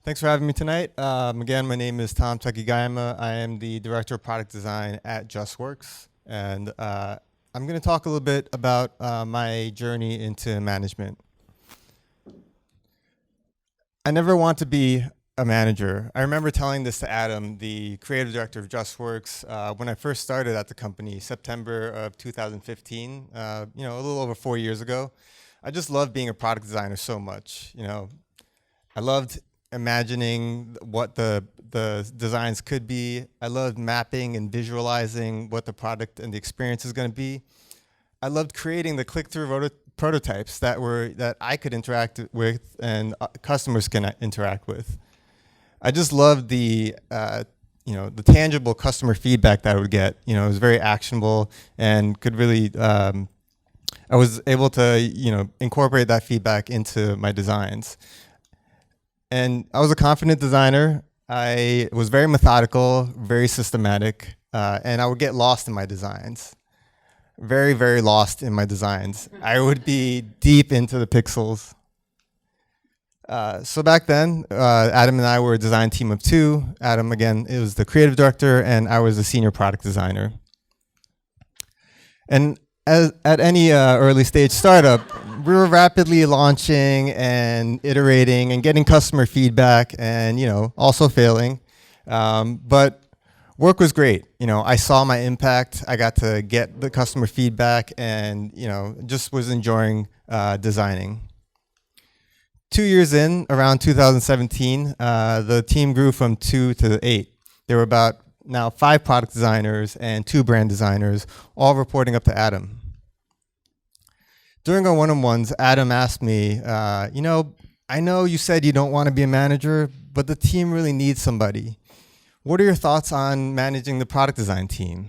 Thanks for having me tonight. Again, my name is Takigayama. I am the Director of Product Design at Justworks. And I'm going to talk a little bit about my journey into management. I never want to be a manager. I remember telling this to Adam, the creative director of Justworks, when I first started at the company, September of 2015, a little over 4 years ago. I just loved being a product designer so much. I loved imagining what the designs could be. I loved mapping and visualizing what the product and the experience is going to be. I loved creating the click-through prototypes that I could interact with and customers can interact with. I just loved the tangible customer feedback that I would get. It was very actionable and could really. I was able to incorporate that feedback into my designs. And I was a confident designer. I was very methodical, very systematic, and I would get lost in my designs. Very, very lost in my designs. I would be deep into the pixels. So back then, Adam and I were a design team of two. Adam, again, was the creative director, and I was the senior product designer. And at any early stage startup, we were rapidly launching and iterating and getting customer feedback and also failing. But work was great. I saw my impact. I got to get the customer feedback and just was enjoying designing. 2 years in, around 2017, the team grew from 2 to 8. There were about now 5 product designers and 2 brand designers, all reporting up to Adam. During our one-on-ones, Adam asked me, I know you said you don't want to be a manager, but the team really needs somebody. What are your thoughts on managing the product design team?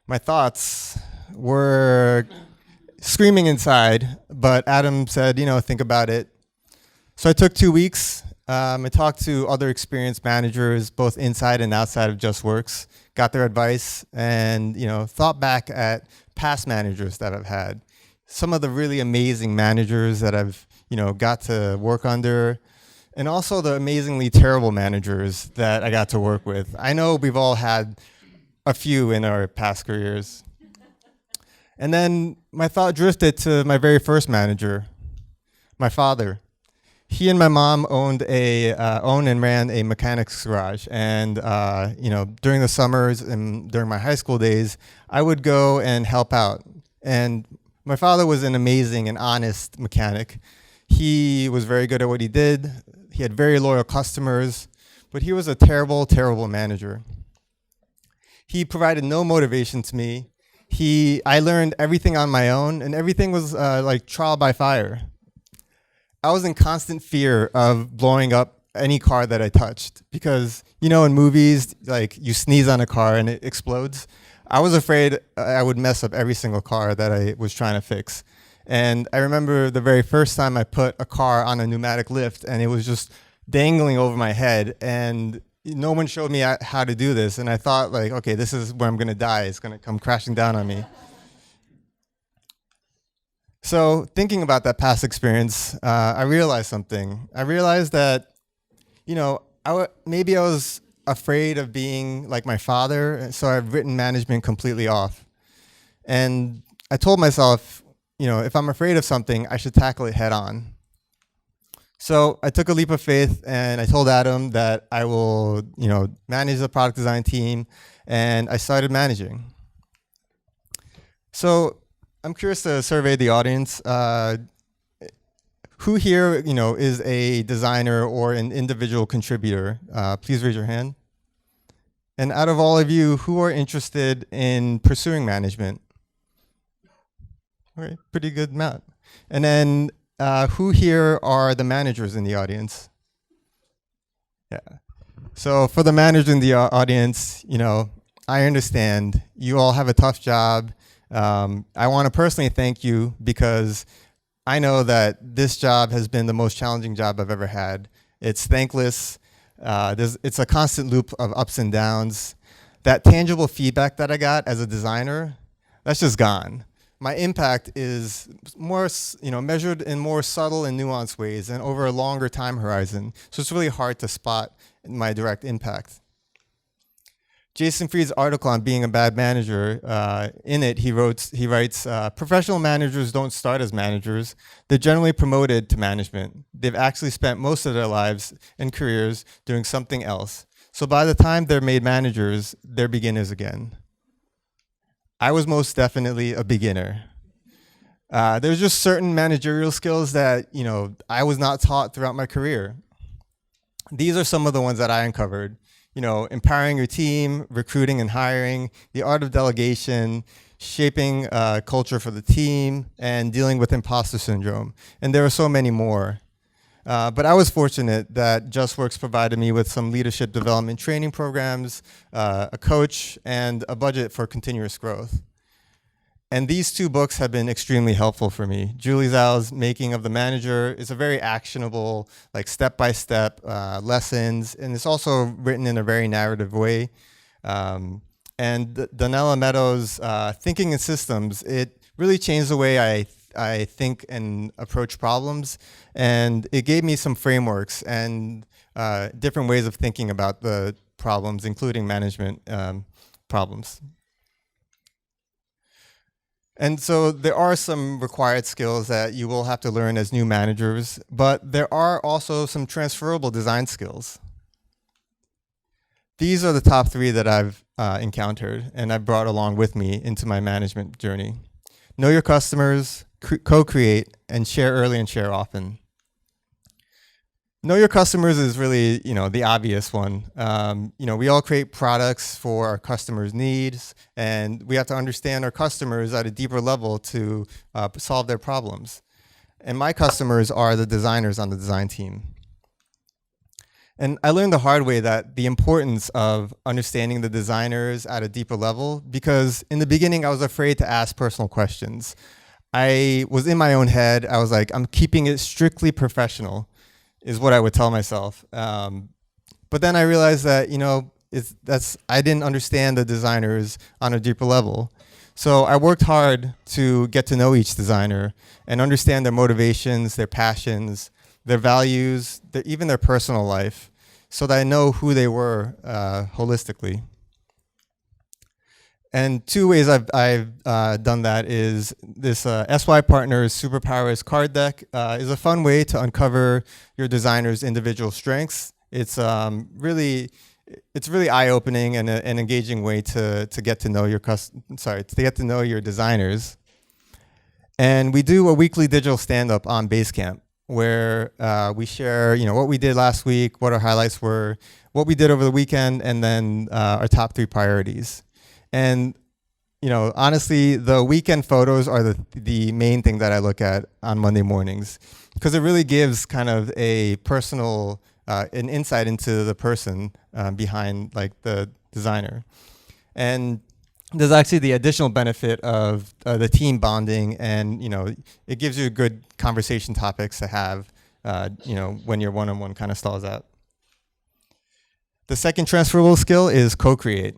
My thoughts were screaming inside, but Adam said, think about it. So I took 2 weeks. I talked to other experienced managers, both inside and outside of Justworks, got their advice, and thought back at past managers that I've had. Some of the really amazing managers that I've got to work under, and also the amazingly terrible managers that I got to work with. I know we've all had a few in our past careers. And then my thought drifted to my very first manager, my father. He and my mom owned and ran a mechanics garage, and during the summers and during my high school days, I would go and help out. And my father was an amazing and honest mechanic. He was very good at what he did. He had very loyal customers, but he was a terrible, terrible manager. He provided no motivation to me. I learned everything on my own, and everything was like trial by fire. I was in constant fear of blowing up any car that I touched because, in movies, like you sneeze on a car and it explodes. I was afraid I would mess up every single car that I was trying to fix. And I remember the very first time I put a car on a pneumatic lift and it was just dangling over my head and no one showed me how to do this. And I thought like, okay, this is where I'm going to die. It's going to come crashing down on me. So thinking about that past experience, I realized something. I realized that, maybe I was afraid of being like my father, so I've written management completely off. And I told myself, if I'm afraid of something, I should tackle it head on. So I took a leap of faith and I told Adam that I will, manage the product design team, and I started managing. So I'm curious to survey the audience. Who here, is a designer or an individual contributor? Please raise your hand. And out of all of you, who are interested in pursuing management? All right, pretty good amount. And then who here are the managers in the audience? Yeah. So for the managers in the audience, I understand you all have a tough job. I want to personally thank you because I know that this job has been the most challenging job I've ever had. It's thankless. It's a constant loop of ups and downs. That tangible feedback that I got as a designer, that's just gone. My impact is more, measured in more subtle and nuanced ways and over a longer time horizon. So it's really hard to spot my direct impact. Jason Fried's article on being a bad manager, in it he writes, professional managers don't start as managers. They're generally promoted to management. They've actually spent most of their lives and careers doing something else. So by the time they're made managers, they're beginners again. I was most definitely a beginner. There's just certain managerial skills that, I was not taught throughout my career. These are some of the ones that I uncovered. Empowering your team, recruiting and hiring, the art of delegation, shaping culture for the team, and dealing with imposter syndrome. And there are so many more. But I was fortunate that Justworks provided me with some leadership development training programs, a coach, and a budget for continuous growth. And these two books have been extremely helpful for me. Julie Zhao's Making of the Manager is a very actionable, step-by-step lessons, and it's also written in a very narrative way. And Donella Meadows' Thinking in Systems, it really changed the way I think and approach problems, and it gave me some frameworks and different ways of thinking about the problems, including management problems. And so there are some required skills that you will have to learn as new managers, but there are also some transferable design skills. These are the top 3 that I've encountered and I've brought along with me into my management journey. Know your customers, co-create, and share early and share often. Know your customers is really, the obvious one. We all create products for our customers' needs, and we have to understand our customers at a deeper level to solve their problems. And my customers are the designers on the design team. And I learned the hard way that the importance of understanding the designers at a deeper level, because in the beginning I was afraid to ask personal questions. I was in my own head. I was like, I'm keeping it strictly professional, is what I would tell myself. But then I realized that, I didn't understand the designers on a deeper level. So I worked hard to get to know each designer and understand their motivations, their passions, their values, even their personal life, so that I know who they were holistically. And 2 ways I've done that is this SY Partners Superpowers card deck is a fun way to uncover your designer's individual strengths. It's really eye-opening and an engaging way to get to know your designers. And we do a weekly digital stand-up on Basecamp, where we share, what we did last week, what our highlights were, what we did over the weekend, and then our top 3 priorities. And, honestly, the weekend photos are the main thing that I look at on Monday mornings, because it really gives kind of a personal, an insight into the person behind the designer. And there's actually the additional benefit of the team bonding, and, it gives you good conversation topics to have, when your one-on-one kind of stalls out. The second transferable skill is co-create.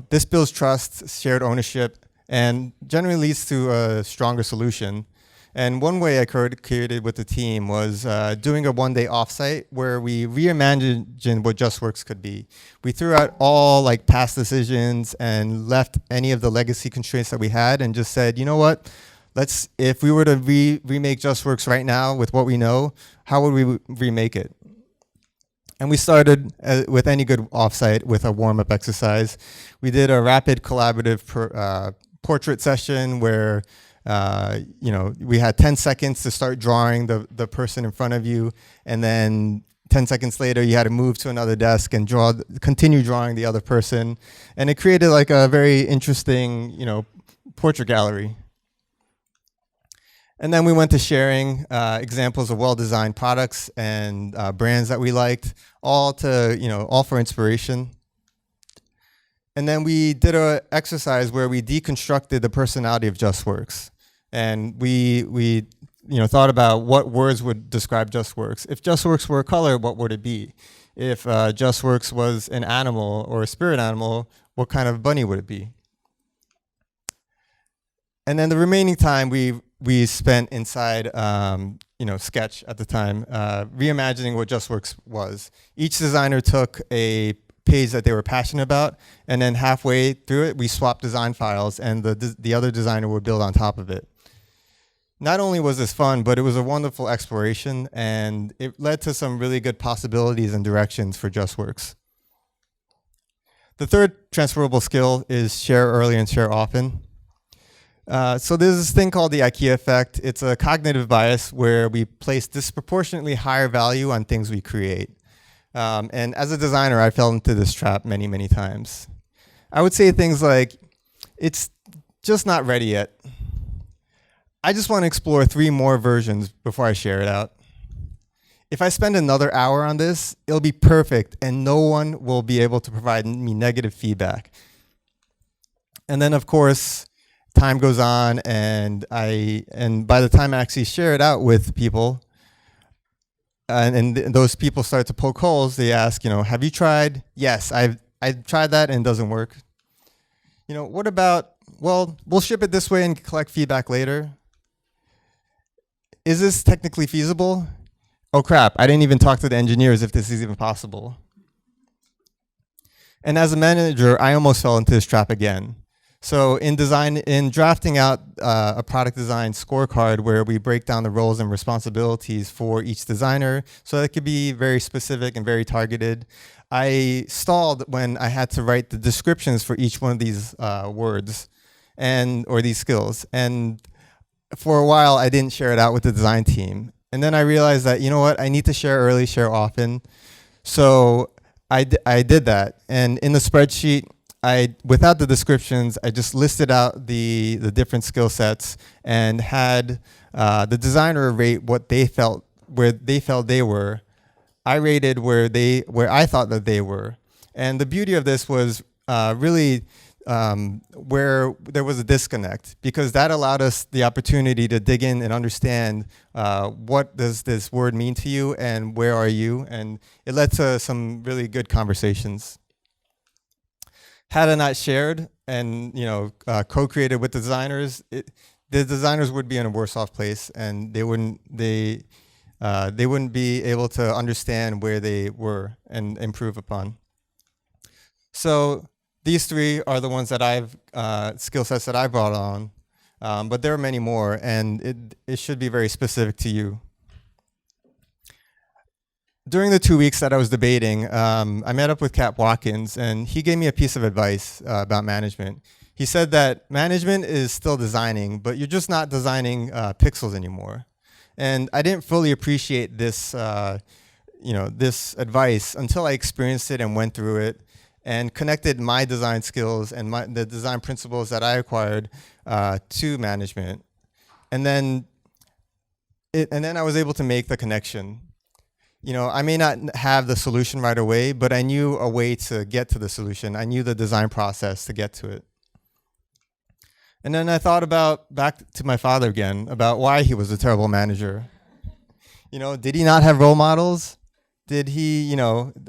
This builds trust, shared ownership, and generally leads to a stronger solution. And one way I created with the team was doing a one-day offsite where we reimagined what Justworks could be. We threw out all past decisions and left any of the legacy constraints that we had and just said, you know what? If we were to remake Justworks right now with what we know, how would we remake it? And we started with any good offsite with a warm-up exercise. We did a rapid collaborative portrait session where we had 10 seconds to start drawing the person in front of you, and then 10 seconds later you had to move to another desk and continue drawing the other person. And it created a very interesting, portrait gallery. And then we went to sharing examples of well-designed products and brands that we liked, all for inspiration. And then we did an exercise where we deconstructed the personality of Justworks. And we thought about what words would describe Justworks. If Justworks were a color, what would it be? If Justworks was an animal or a spirit animal, what kind of bunny would it be? And then the remaining time we spent inside Sketch at the time, reimagining what Justworks was. Each designer took a page that they were passionate about, and then halfway through it, we swapped design files, and the other designer would build on top of it. Not only was this fun, but it was a wonderful exploration, and it led to some really good possibilities and directions for Justworks. The third transferable skill is share early and share often. So there's this thing called the IKEA effect. It's a cognitive bias where we place disproportionately higher value on things we create. And as a designer, I fell into this trap many, many times. I would say things like, it's just not ready yet. I just want to explore 3 more versions before I share it out. If I spend another hour on this, it'll be perfect and no one will be able to provide me negative feedback. And then of course, time goes on and by the time I actually share it out with people, and those people start to poke holes, they ask, have you tried? Yes, I've tried that and it doesn't work. What about, well, we'll ship it this way and collect feedback later. Is this technically feasible? Oh crap, I didn't even talk to the engineers if this is even possible. And as a manager, I almost fell into this trap again. So in drafting out a product design scorecard where we break down the roles and responsibilities for each designer, so that it could be very specific and very targeted, I stalled when I had to write the descriptions for each one of these words or these skills. And for a while, I didn't share it out with the design team. And then I realized that, I need to share early, share often. So I did that. And in the spreadsheet, without the descriptions, I just listed out the different skill sets and had the designer rate what they felt, where they felt they were. I rated where I thought that they were. And the beauty of this was really where there was a disconnect, because that allowed us the opportunity to dig in and understand what does this word mean to you and where are you, and it led to some really good conversations. Had I not shared and co-created with designers, the designers would be in a worse off place, and they wouldn't be able to understand where they were and improve upon. So these 3 are the ones that skill sets that I brought on, but there are many more, and it should be very specific to you. During the 2 weeks that I was debating, I met up with Cap Watkins, and he gave me a piece of advice about management. He said that management is still designing, but you're just not designing pixels anymore. And I didn't fully appreciate this, this advice until I experienced it and went through it and connected my design skills and the design principles that I acquired to management. And then I was able to make the connection. I may not have the solution right away, but I knew a way to get to the solution. I knew the design process to get to it. And then I thought back to my father again, about why he was a terrible manager. Did he not have role models? Did he,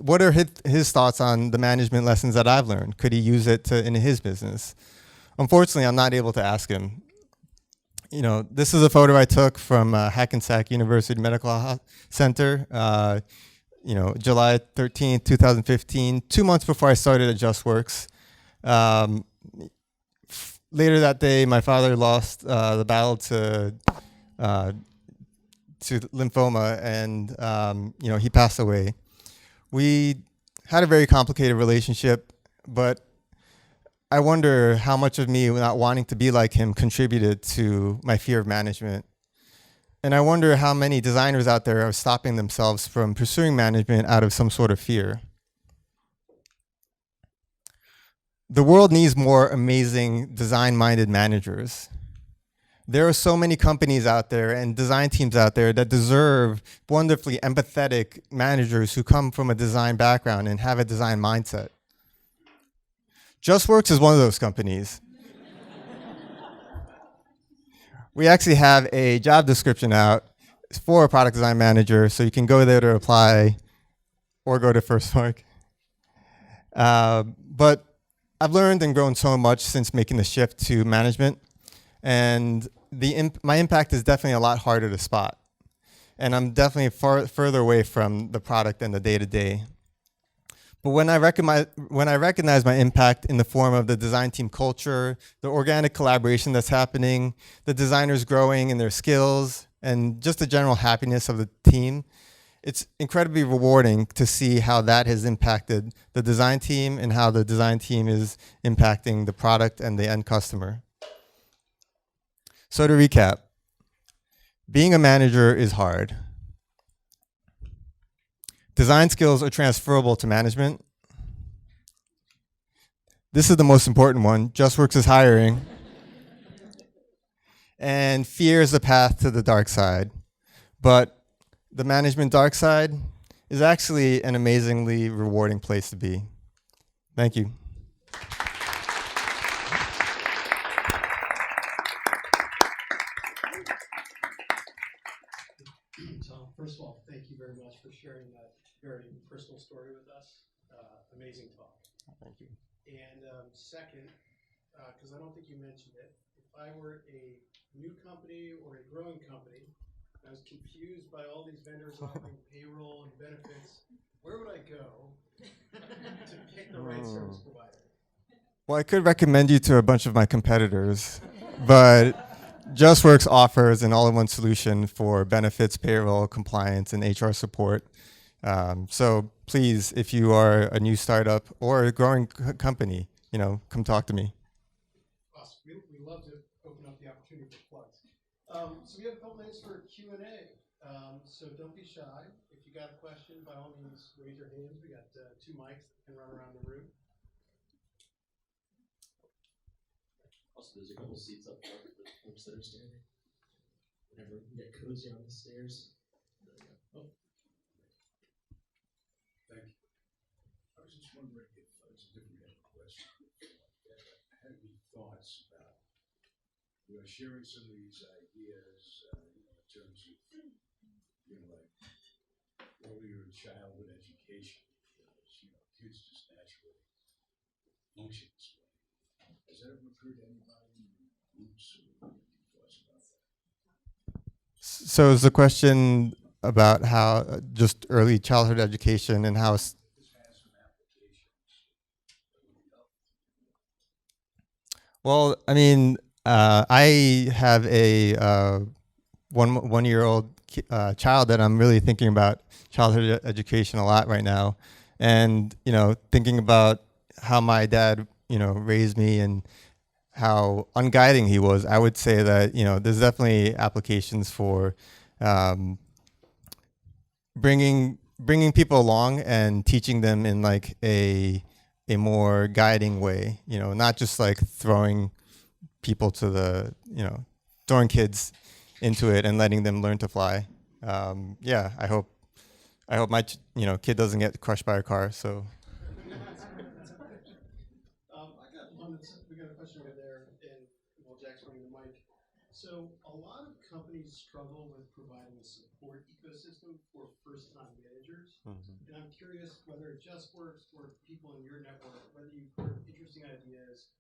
what are his thoughts on the management lessons that I've learned? Could he use it in his business? Unfortunately, I'm not able to ask him. This is a photo I took from Hackensack University Medical Center, July 13th, 2015, 2 months before I started at Justworks. Later that day, my father lost the battle to lymphoma, and he passed away. We had a very complicated relationship, but I wonder how much of me not wanting to be like him contributed to my fear of management. And I wonder how many designers out there are stopping themselves from pursuing management out of some sort of fear. The world needs more amazing design-minded managers. There are so many companies out there and design teams out there that deserve wonderfully empathetic managers who come from a design background and have a design mindset. Justworks is one of those companies. We actually have a job description out for a product design manager, so you can go there to apply or go to FirstMark. But I've learned and grown so much since making the shift to management. And my impact is definitely a lot harder to spot. And I'm definitely further away from the product and the day-to-day. But when I recognize my impact in the form of the design team culture, the organic collaboration that's happening, the designers growing in their skills, and just the general happiness of the team, it's incredibly rewarding to see how that has impacted the design team and how the design team is impacting the product and the end customer. So to recap, being a manager is hard. Design skills are transferable to management. This is the most important one. Justworks is hiring. And fear is the path to the dark side. But the management dark side is actually an amazingly rewarding place to be. Thank you. Tom, first of all, thank you very much for sharing that very personal story with us. Amazing talk. Thank you. And second, because I don't think you mentioned it, if I were a new company or a growing company, I was confused by all these vendors offering payroll and benefits, where would I go to pick the right service provider? Well, I could recommend you to a bunch of my competitors, but Justworks offers an all-in-one solution for benefits, payroll, compliance, and HR support. So please, if you are a new startup or a growing company, come talk to me. Awesome. We love to open up the opportunity for plugs. So we have a couple minutes for Q&A. So don't be shy. If you got a question, by all means, raise your hands. We got 2 mics that can run around the room. Also, there's a couple seats up front for the folks that are standing. Whenever we get cozy on the stairs. There we go. Oh. Thank you. I was just wondering if it's a different question. I had any thoughts about sharing some of these ideas, in terms of like earlier childhood education, kids just naturally function this way. Has that ever occurred to anybody in groups or thoughts about that? So is the question about how just early childhood education and how This has some applications that would be helpful. well, I mean, I have a one-year-old child that I'm really thinking about childhood education a lot right now, and thinking about how my dad raised me and how unguiding he was. I would say that there's definitely applications for bringing people along and teaching them in like a more guiding way. Not just like throwing people to the throwing kids into it and letting them learn to fly. Yeah, I hope my kid doesn't get crushed by a car. So. We got a question over there, and while Jack's running the mic. So a lot of companies struggle with providing a support ecosystem for first-time managers. Mm-hmm. And I'm curious whether it just works for people in your network, whether you've heard interesting ideas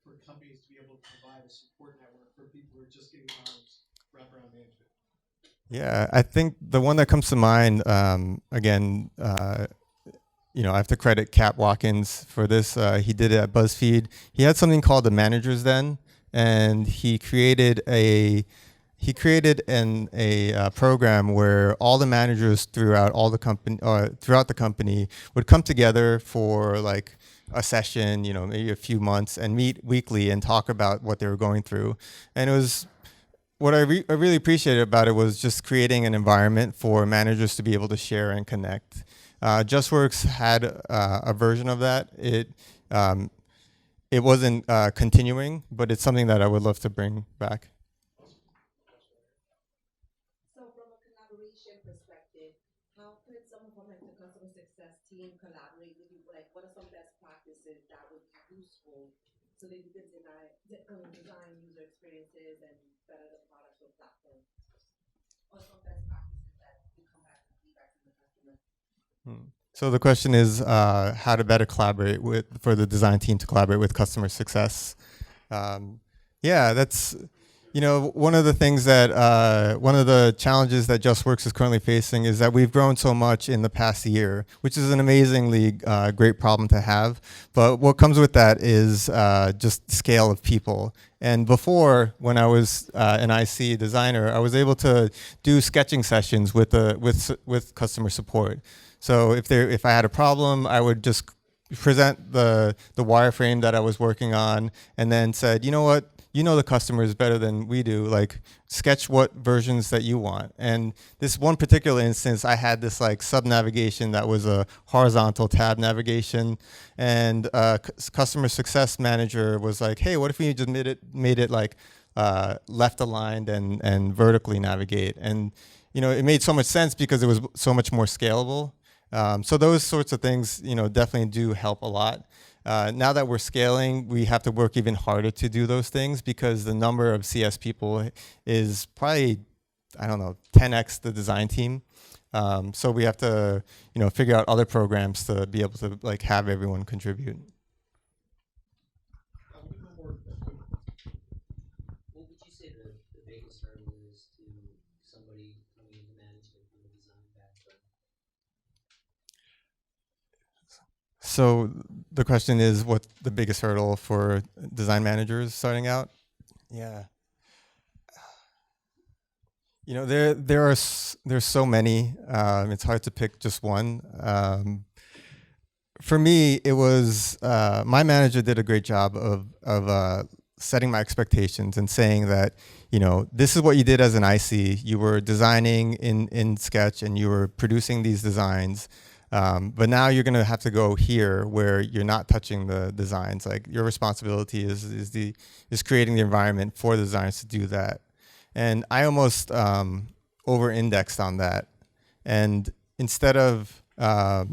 for companies to be able to provide a support network for people who are just getting arms wrapped around management. Yeah, I think the one that comes to mind, again, I have to credit Cap Watkins for this. He did it at BuzzFeed. He had something called the Managers Den, and he created a program where all the managers throughout the company would come together for like a session, maybe a few months, and meet weekly and talk about what they were going through. And it was what I really appreciated about it was just creating an environment for managers to be able to share and connect. Justworks had a version of that. It wasn't continuing, but it's something that I would love to bring back. So from a collaboration perspective, how could someone from like the customer success team collaborate with you? Like, what are some best practices that would be useful so that you can design user experiences and better the products or platform? Or some best practices that you come back and feedback from the customer? So the question is how to better collaborate for the design team to collaborate with customer success. Yeah, You know, one of the things that, one of the challenges that Justworks is currently facing is that we've grown so much in the past year, which is an amazingly great problem to have. But what comes with that is just scale of people. And before, when I was an IC designer, I was able to do sketching sessions with customer support. So if I had a problem, I would just present the wireframe that I was working on, and then said, you know what, you know the customers better than we do, like sketch what versions that you want. And this one particular instance, I had this like sub navigation that was a horizontal tab navigation, and customer success manager was like, hey, what if we just made it like left aligned and vertically navigate? And you know, it made so much sense because it was so much more scalable. So those sorts of things, you know, definitely do help a lot. Now that we're scaling, we have to work even harder to do those things because the number of CS people is probably, I don't know, 10x the design team. So we have to, you know, figure out other programs to be able to like have everyone contribute. What would you say the biggest hurdle is to somebody coming into management from a design background? So the question is, what the biggest hurdle for design managers starting out? Yeah. You know, there's so many. It's hard to pick just one. For me, it was my manager did a great job of setting my expectations and saying that, you know, this is what you did as an IC. You were designing in Sketch and you were producing these designs. But now you're going to have to go here where you're not touching the designs. Like your responsibility is creating the environment for the designers to do that. And I almost over-indexed on that. And instead of, I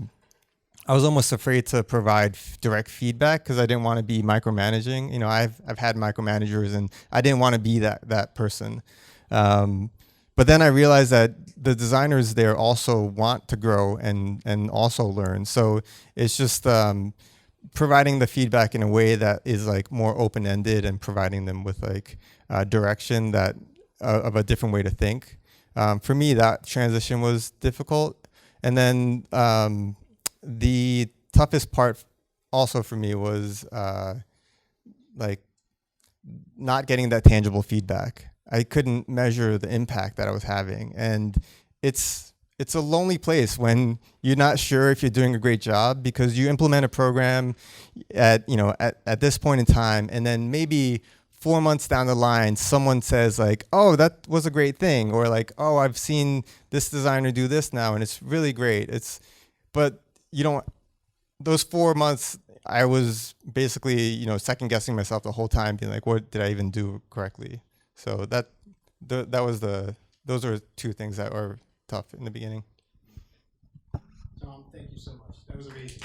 was almost afraid to provide direct feedback because I didn't want to be micromanaging. You know, I've had micromanagers and I didn't want to be that person. But then I realized that the designers there also want to grow and also learn. So it's just providing the feedback in a way that is like more open-ended and providing them with like direction that of a different way to think. For me, that transition was difficult. And then the toughest part also for me was like not getting that tangible feedback. I couldn't measure the impact that I was having. And it's a lonely place when you're not sure if you're doing a great job because you implement a program at this point in time, and then maybe 4 months down the line, someone says like, oh, that was a great thing, or like, oh, I've seen this designer do this now and it's really great. But you don't, those 4 months, I was basically, you know, second guessing myself the whole time, being like, what did I even do correctly? So those are two things that are tough in the beginning. Tom, thank you so much. That was amazing.